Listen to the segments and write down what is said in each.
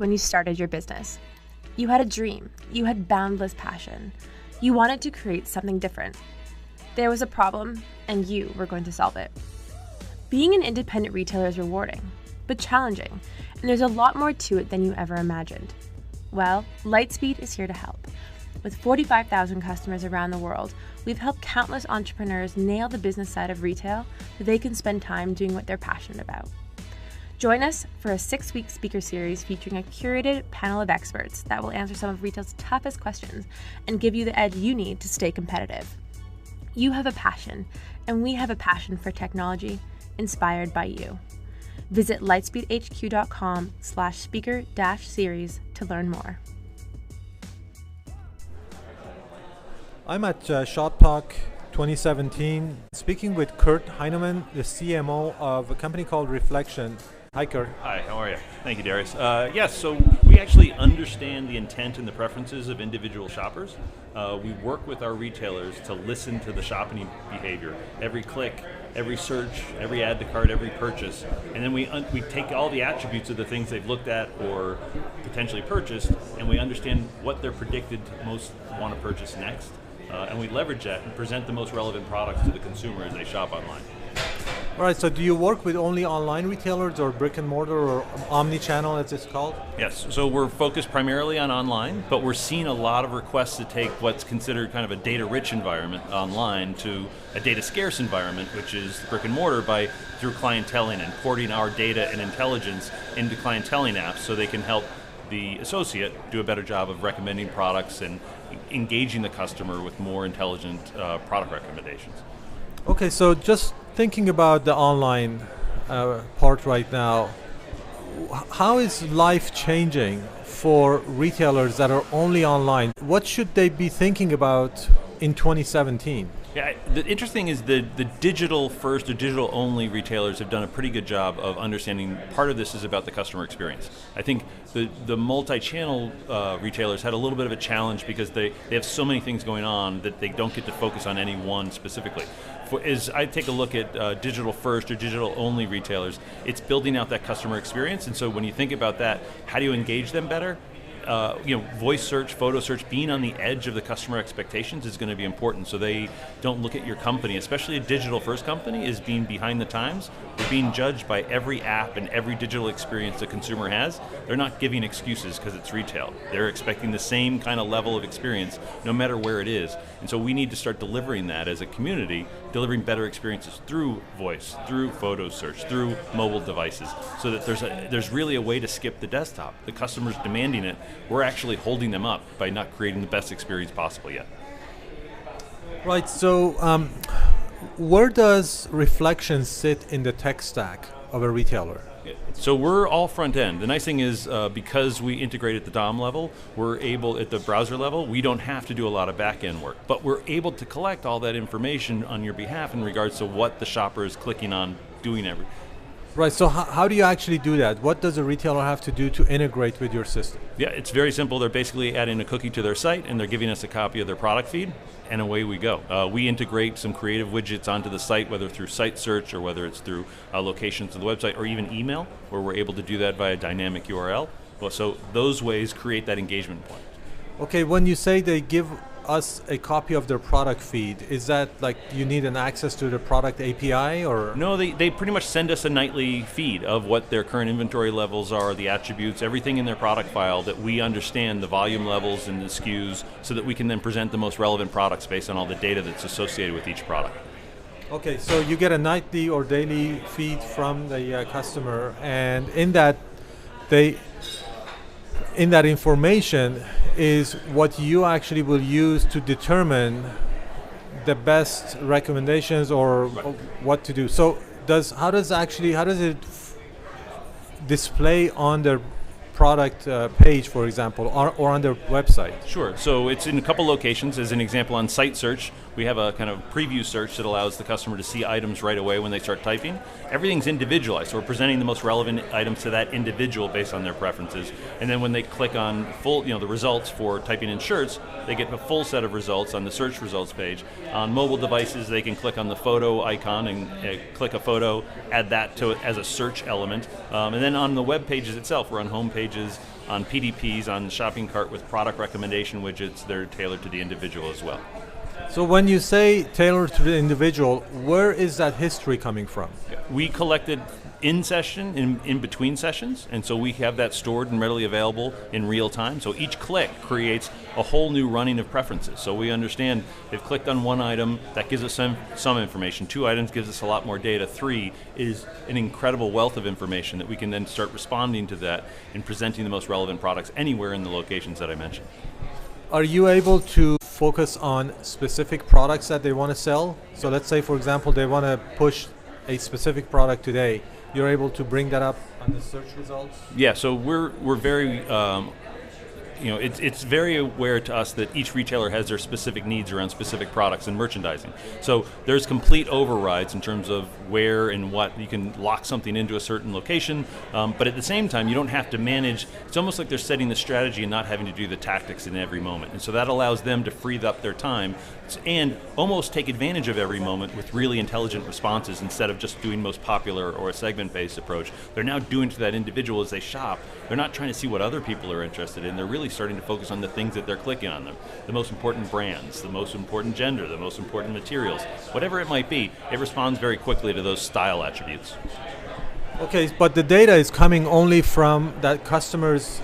when you started your business. You had a dream. You had boundless passion. You wanted to create something different. There was a problem, and you were going to solve it. Being an independent retailer is rewarding, but challenging, and there's a lot more to it than you ever imagined. Well, Lightspeed is here to help. With 45,000 customers around the world, we've helped countless entrepreneurs nail the business side of retail so they can spend time doing what they're passionate about. Join us for a 6-week speaker series featuring a curated panel of experts that will answer some of retail's toughest questions and give you the edge you need to stay competitive. You have a passion, and we have a passion for technology inspired by you. Visit lightspeedhq.com/speaker-series to learn more. I'm at Shop Talk 2017, speaking with Kurt Heinemann, the CMO of a company called Reflektion. Hi, Kurt. Hi, how are you? Thank you, Darius. Yes, so we actually understand the intent and the preferences of individual shoppers. We work with our retailers to listen to the shopping behavior, every click, every search, every add to cart, every purchase, and then we take all the attributes of the things they've looked at or potentially purchased, and we understand what they're predicted to most want to purchase next. And we leverage that and present the most relevant products to the consumer as they shop online. All right, so do you work with only online retailers or brick and mortar or omni-channel as it's called? Yes, so we're focused primarily on online, but we're seeing a lot of requests to take what's considered kind of a data-rich environment online to a data-scarce environment, which is brick and mortar, through clienteling and porting our data and intelligence into clienteling apps so they can help the associate do a better job of recommending products and engaging the customer with more intelligent product recommendations. Okay, so just thinking about the online part right now, how is life changing for retailers that are only online? What should they be thinking about in 2017? Yeah, the interesting is the digital first or digital only retailers have done a pretty good job of understanding part of this is about the customer experience. I think the multi-channel retailers had a little bit of a challenge because they have so many things going on that they don't get to focus on any one specifically. As I take a look at digital first or digital only retailers, it's building out that customer experience, and so when you think about that, how do you engage them better? Voice search, photo search, being on the edge of the customer expectations is going to be important so they don't look at your company, especially a digital first company, as being behind the times. They're being judged by every app and every digital experience the consumer has. They're not giving excuses because it's retail. They're expecting the same kind of level of experience no matter where it is. And so we need to start delivering that as a community, delivering better experiences through voice, through photo search, through mobile devices, so that there's really a way to skip the desktop. The customer's demanding it. We're actually holding them up by not creating the best experience possible yet. Right, so where does Reflektion sit in the tech stack of a retailer? So we're all front end. The nice thing is because we integrate at the DOM level, we're able at the browser level, we don't have to do a lot of back end work, but we're able to collect all that information on your behalf in regards to what the shopper is clicking on, doing everything. Right, so how do you actually do that? What does a retailer have to do to integrate with your system? Yeah, it's very simple. They're basically adding a cookie to their site and they're giving us a copy of their product feed, and away we go. We integrate some creative widgets onto the site, whether through site search or whether it's through locations of the website or even email, where we're able to do that via dynamic URL. So those ways create that engagement point. Okay, when you say they give us a copy of their product feed, is that like you need an access to the product API or? No, they pretty much send us a nightly feed of what their current inventory levels are, the attributes, everything in their product file that we understand the volume levels and the SKUs so that we can then present the most relevant products based on all the data that's associated with each product. Okay, so you get a nightly or daily feed from the customer, and in that information is what you actually will use to determine the best recommendations or what to do. So how does it display on their product page, for example, or on their website? Sure. So it's in a couple locations. As an example, on site search, we have a kind of preview search that allows the customer to see items right away when they start typing. Everything's individualized, so we're presenting the most relevant items to that individual based on their preferences. And then when they click on the results for typing in shirts, they get a full set of results on the search results page. On mobile devices, they can click on the photo icon and click a photo, add that to it as a search element. And then on the web pages itself, we're on home pages, on PDPs, on shopping cart with product recommendation widgets that are tailored to the individual as well. So when you say tailored to the individual, where is that history coming from? We collected in session, in between sessions, and so we have that stored and readily available in real time. So each click creates a whole new running of preferences. So we understand they've clicked on one item, that gives us some information. 2 items gives us a lot more data. 3 is an incredible wealth of information that we can then start responding to that and presenting the most relevant products anywhere in the locations that I mentioned. Are you able to focus on specific products that they want to sell? So let's say, for example, they want to push a specific product today. You're able to bring that up on the search results? Yeah, so we're very, it's very aware to us that each retailer has their specific needs around specific products and merchandising. So there's complete overrides in terms of where and what. You can lock something into a certain location, but at the same time, you don't have to manage. It's almost like they're setting the strategy and not having to do the tactics in every moment. And so that allows them to free up their time and almost take advantage of every moment with really intelligent responses instead of just doing most popular or a segment-based approach. They're now doing to that individual as they shop. They're not trying to see what other people are interested in. They're really starting to focus on the things that they're clicking on them. The most important brands, the most important gender, the most important materials, whatever it might be, it responds very quickly to those style attributes. Okay, but the data is coming only from that customer's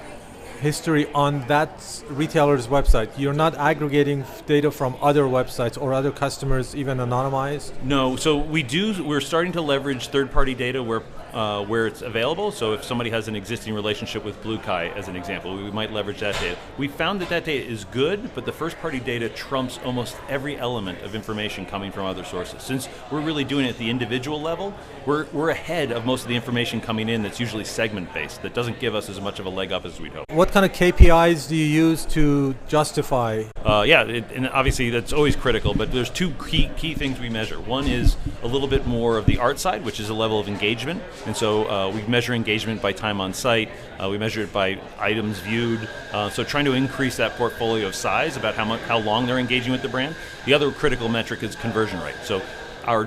history on that retailer's website. You're not aggregating data from other websites or other customers, even anonymized? No, so we're starting to leverage third-party data where it's available. So if somebody has an existing relationship with Blue Kai, as an example, we might leverage that data. We found that data is good, but the first-party data trumps almost every element of information coming from other sources. Since we're really doing it at the individual level, we're ahead of most of the information coming in that's usually segment-based, that doesn't give us as much of a leg up as we'd hope. What kind of KPIs do you use to justify? And obviously that's always critical, but there's 2 key things we measure. One is a little bit more of the art side, which is a level of engagement. And so we measure engagement by time on site. We measure it by items viewed. So trying to increase that portfolio of size about how long they're engaging with the brand. The other critical metric is conversion rate. So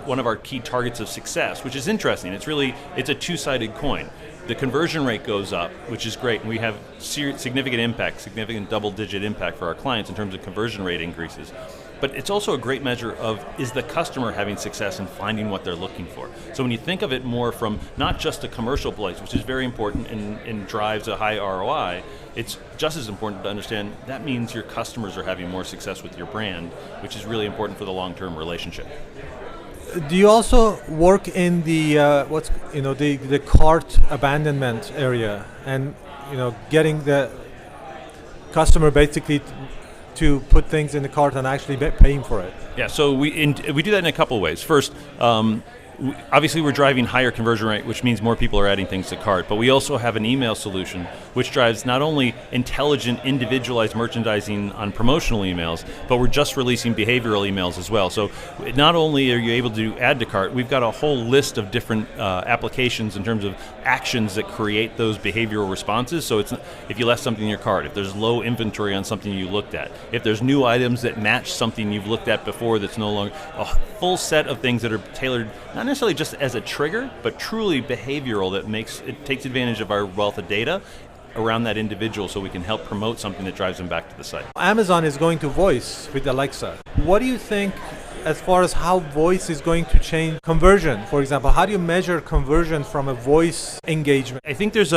one of our key targets of success, which is interesting. It's a 2-sided coin. The conversion rate goes up, which is great, and we have significant double-digit impact for our clients in terms of conversion rate increases. But it's also a great measure of, is the customer having success in finding what they're looking for? So when you think of it more from not just a commercial place, which is very important and drives a high ROI, it's just as important to understand that means your customers are having more success with your brand, which is really important for the long-term relationship. Do you also work in the the cart abandonment area, and getting the customer basically to put things in the cart and actually paying for it? Yeah, so we do that in a couple of ways. First, obviously we're driving higher conversion rate, which means more people are adding things to cart, but we also have an email solution which drives not only intelligent, individualized merchandising on promotional emails, but we're just releasing behavioral emails as well. So not only are you able to add to cart, we've got a whole list of different applications in terms of actions that create those behavioral responses. So it's if you left something in your cart, if there's low inventory on something you looked at, if there's new items that match something you've looked at before that's no longer, a full set of things that are tailored not necessarily just as a trigger, but truly behavioral that takes advantage of our wealth of data around that individual so we can help promote something that drives them back to the site. Amazon is going to voice with Alexa. What do you think as far as how voice is going to change conversion? For example, how do you measure conversion from a voice engagement? I think there's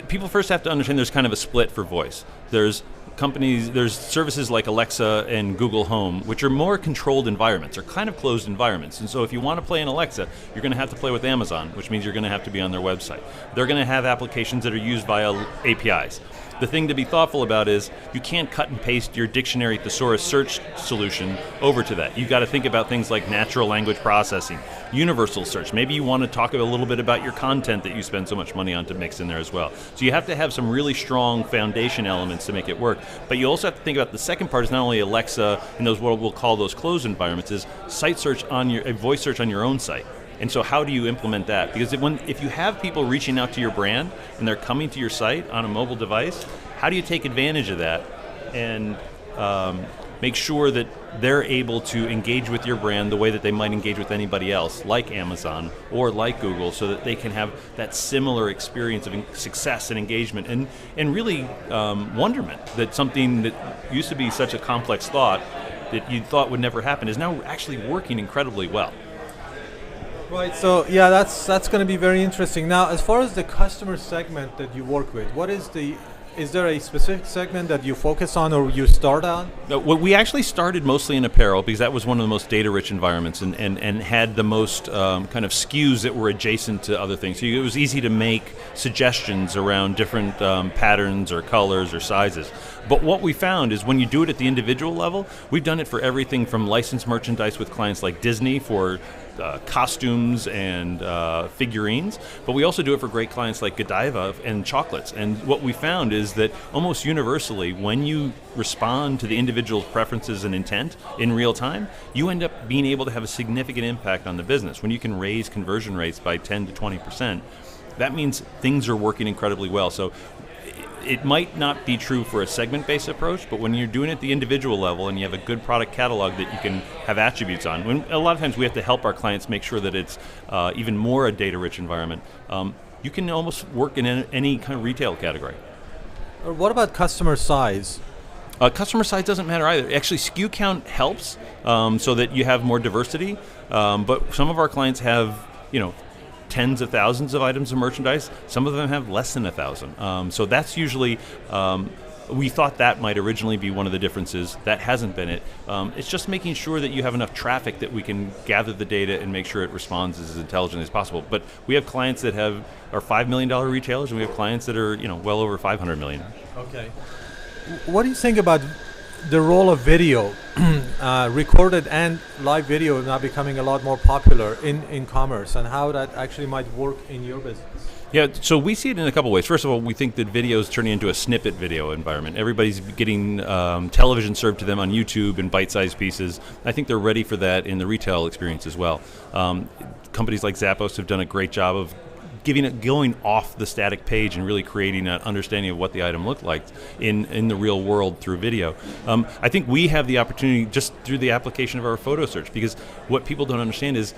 people first have to understand there's kind of a split for voice. There's services like Alexa and Google Home, which are more controlled environments, or kind of closed environments. And so if you want to play in Alexa, you're going to have to play with Amazon, which means you're going to have to be on their website. They're going to have applications that are used via APIs. The thing to be thoughtful about is you can't cut and paste your dictionary thesaurus search solution over to that. You've got to think about things like natural language processing, universal search. Maybe you want to talk a little bit about your content that you spend so much money on to mix in there as well. So you have to have some really strong foundation elements to make it work. But you also have to think about the second part is not only Alexa and those what we'll call those closed environments, is site search a voice search on your own site. And so how do you implement that? Because if you have people reaching out to your brand and they're coming to your site on a mobile device, how do you take advantage of that and make sure that they're able to engage with your brand the way that they might engage with anybody else, like Amazon or like Google, so that they can have that similar experience of success and engagement and really wonderment that something that used to be such a complex thought that you thought would never happen is now actually working incredibly well. Right, so yeah, that's going to be very interesting. Now, as far as the customer segment that you work with, is there a specific segment that you focus on or you start on? No, well, we actually started mostly in apparel because that was one of the most data-rich environments and had the most kind of SKUs that were adjacent to other things. So it was easy to make suggestions around different patterns or colors or sizes. But what we found is when you do it at the individual level, we've done it for everything from licensed merchandise with clients like Disney for costumes and figurines, but we also do it for great clients like Godiva and chocolates. And what we found is that almost universally, when you respond to the individual's preferences and intent in real time, you end up being able to have a significant impact on the business. When you can raise conversion rates by 10 to 20%, that means things are working incredibly well. So it might not be true for a segment-based approach, but when you're doing it at the individual level and you have a good product catalog that you can have attributes on, a lot of times we have to help our clients make sure that it's even more a data-rich environment. You can almost work in any kind of retail category. What about customer size? Customer size doesn't matter either. Actually, SKU count helps so that you have more diversity, but some of our clients have, tens of thousands of items of merchandise. Some of them have less than 1,000. So that's usually, we thought that might originally be one of the differences. That hasn't been it. It's just making sure that you have enough traffic that we can gather the data and make sure it responds as intelligently as possible. But we have clients that are $5 million retailers, and we have clients that are well over 500 million. Okay. What do you think about the role of video, recorded and live video now becoming a lot more popular in commerce, and how that actually might work in your business? Yeah, so we see it in a couple ways. First of all, we think that video is turning into a snippet video environment. Everybody's getting television served to them on YouTube in bite-sized pieces. I think they're ready for that in the retail experience as well. Companies like Zappos have done a great job of going off the static page and really creating an understanding of what the item looked like in the real world through video. I think we have the opportunity just through the application of our photo search, because what people don't understand is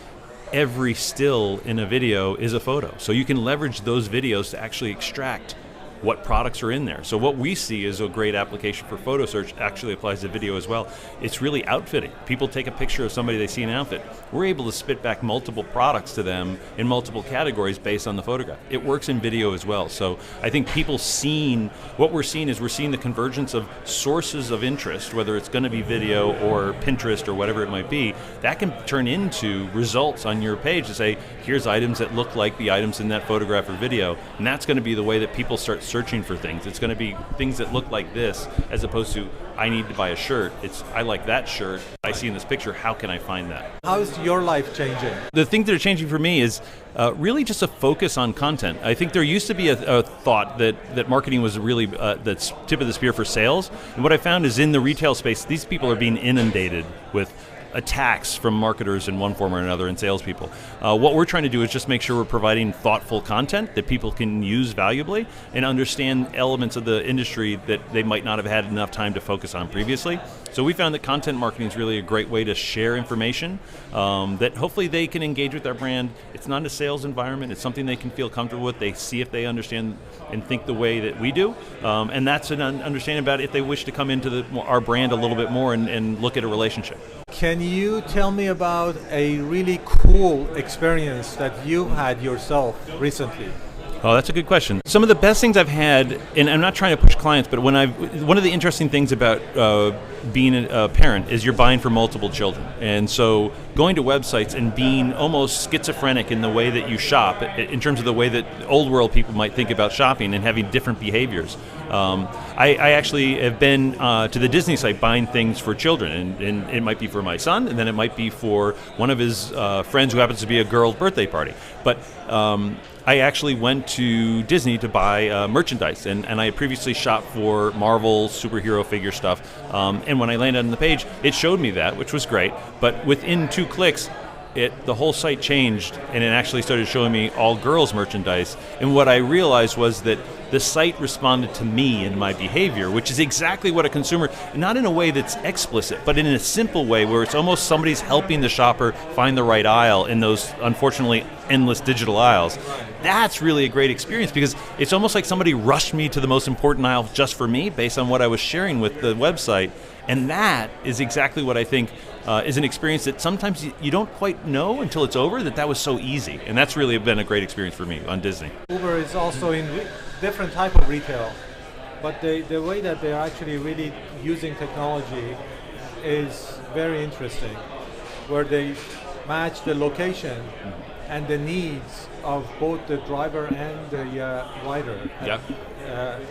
every still in a video is a photo. So you can leverage those videos to actually extract what products are in there. So what we see is a great application for photo search actually applies to video as well. It's really outfitting. People take a picture of somebody they see in an outfit. We're able to spit back multiple products to them in multiple categories based on the photograph. It works in video as well. So I think what we're seeing is the convergence of sources of interest, whether it's going to be video or Pinterest or whatever it might be, that can turn into results on your page to say, here's items that look like the items in that photograph or video, and that's going to be the way that people start searching for things. It's going to be things that look like this, as opposed to, I need to buy a shirt. It's, I like that shirt I see in this picture, how can I find that? How is your life changing? The things that are changing for me is really just a focus on content. I think there used to be a thought that marketing was really the tip of the spear for sales, and what I found is in the retail space, these people are being inundated with attacks from marketers in one form or another and salespeople. What we're trying to do is just make sure we're providing thoughtful content that people can use valuably and understand elements of the industry that they might not have had enough time to focus on previously. So we found that content marketing is really a great way to share information that hopefully they can engage with our brand. It's not a sales environment. It's something they can feel comfortable with. They see if they understand and think the way that we do. And that's an understanding about if they wish to come into our brand a little bit more and look at a relationship. Can you tell me about a really cool experience that you had yourself recently? Oh, that's a good question. Some of the best things I've had, and I'm not trying to push clients, but one of the interesting things about being a parent is you're buying for multiple children. And so going to websites and being almost schizophrenic in the way that you shop, in terms of the way that old world people might think about shopping and having different behaviors. I actually have been to the Disney site buying things for children, and it might be for my son, and then it might be for one of his friends who happens to be a girl's birthday party. But I actually went to Disney to buy merchandise, and I had previously shopped for Marvel superhero figure stuff, and when I landed on the page, it showed me that, which was great, but within 2 clicks, the whole site changed, and it actually started showing me all girls merchandise, and what I realized was that the site responded to me and my behavior, which is exactly what a consumer, not in a way that's explicit, but in a simple way where it's almost somebody's helping the shopper find the right aisle in those, unfortunately, endless digital aisles. That's really a great experience because it's almost like somebody rushed me to the most important aisle just for me based on what I was sharing with the website. And that is exactly what I think is an experience that sometimes you don't quite know until it's over that was so easy. And that's really been a great experience for me on Disney. Uber is also in different type of retail, but the way that they're actually really using technology is very interesting, where they match the location and the needs of both the driver and the rider. Yep.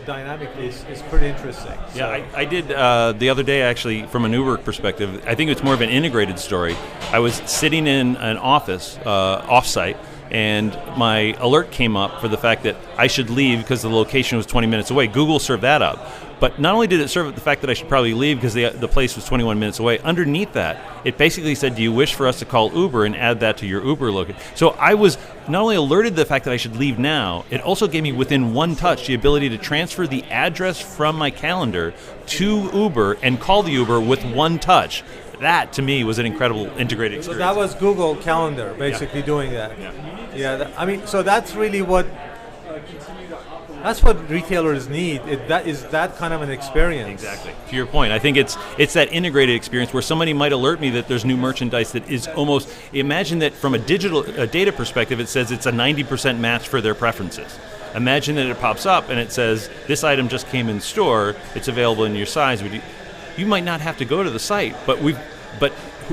Dynamically is pretty interesting. Yeah, I did the other day actually from an Uber perspective. I think it's more of an integrated story. I was sitting in an office off-site, and my alert came up for the fact that I should leave because the location was 20 minutes away. Google served that up. But not only did it serve the fact that I should probably leave because the place was 21 minutes away, underneath that, it basically said, do you wish for us to call Uber and add that to your Uber location? So I was not only alerted to the fact that I should leave now, it also gave me within one touch the ability to transfer the address from my calendar to Uber and call the Uber with one touch. That, to me, was an incredible integrated experience. So that was Google Calendar basically doing that. Yeah, so that's really what retailers need. That kind of an experience. Exactly. To your point, I think it's that integrated experience where somebody might alert me that there's new merchandise that is almost, imagine that from a data perspective, it says it's a 90% match for their preferences. Imagine that it pops up and it says, this item just came in store, it's available in your size. You might not have to go to the site, but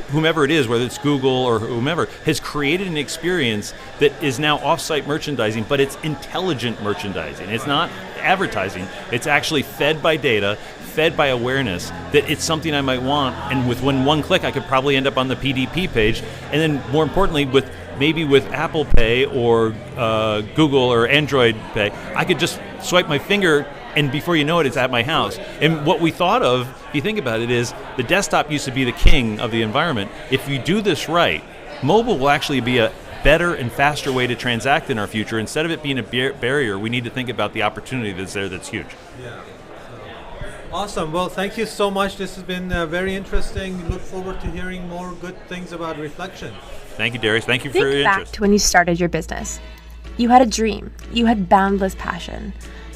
whomever it is, whether it's Google or whomever, has created an experience that is now off-site merchandising, but it's intelligent merchandising. It's not advertising. It's actually fed by data, fed by awareness that it's something I might want, and with one click, I could probably end up on the PDP page, and then more importantly, maybe with Apple Pay or Google or Android Pay, I could just swipe my finger and before you know it, it's at my house. And what we thought of, if you think about it, is the desktop used to be the king of the environment. If we do this right, mobile will actually be a better and faster way to transact in our future. Instead of it being a barrier, we need to think about the opportunity that's there that's huge. Yeah. Awesome. Well, thank you so much. This has been very interesting. Look forward to hearing more good things about Reflektion. Thank you, Darius. Thank you for your Think interest. back to when you started your business. You had a dream. You had boundless passion.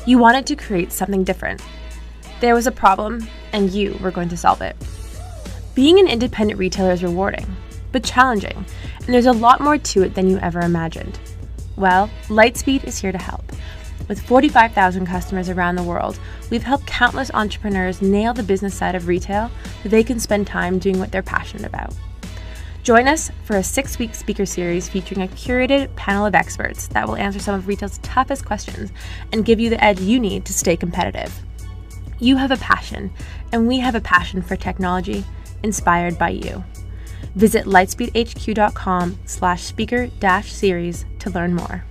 You wanted to create something different. There was a problem, and you were going to solve it. Being an independent retailer is rewarding, but challenging, and there's a lot more to it than you ever imagined. Well, Lightspeed is here to help. With 45,000 customers around the world, we've helped countless entrepreneurs nail the business side of retail so they can spend time doing what they're passionate about. Join us for a 6-week speaker series featuring a curated panel of experts that will answer some of retail's toughest questions and give you the edge you need to stay competitive. You have a passion, and we have a passion for technology inspired by you. Visit lightspeedhq.com/speaker-series to learn more.